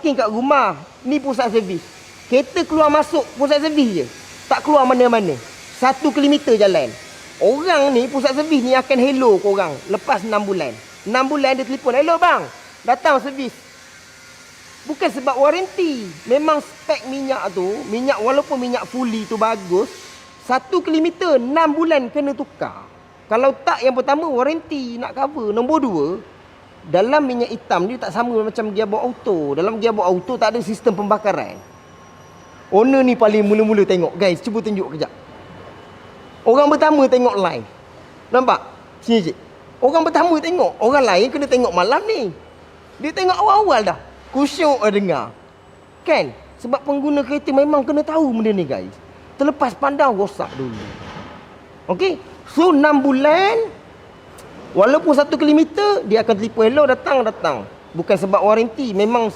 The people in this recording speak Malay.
parking kat rumah. Ni pusat servis. Kereta keluar masuk pusat servis je. Tak keluar mana-mana. 1 kilometer jalan. Orang ni, pusat servis ni akan hello korang lepas 6 bulan. 6 bulan dia telefon, hello bang, datang servis. Bukan sebab waranti. Memang spek minyak tu, minyak walaupun minyak fully tu bagus, 1 kilometer 6 bulan kena tukar. Kalau tak, yang pertama waranti nak cover. Nombor 2, dalam minyak hitam dia tak sama macam gearbox auto. Dalam gearbox auto tak ada sistem pembakaran. Owner ni paling mula-mula tengok. Guys, cuba tunjuk kejap. Orang pertama tengok live. Nampak? Sini cik. Orang pertama tengok. Orang lain kena tengok malam ni. Dia tengok awal-awal dah. Kusyuk dengar. Kan? Sebab pengguna kereta memang kena tahu benda ni guys. Terlepas pandang rosak dulu. Okey? So 6 bulan. Walaupun 1 kilometer, dia akan telefon hello, datang. Bukan sebab waranti. Memang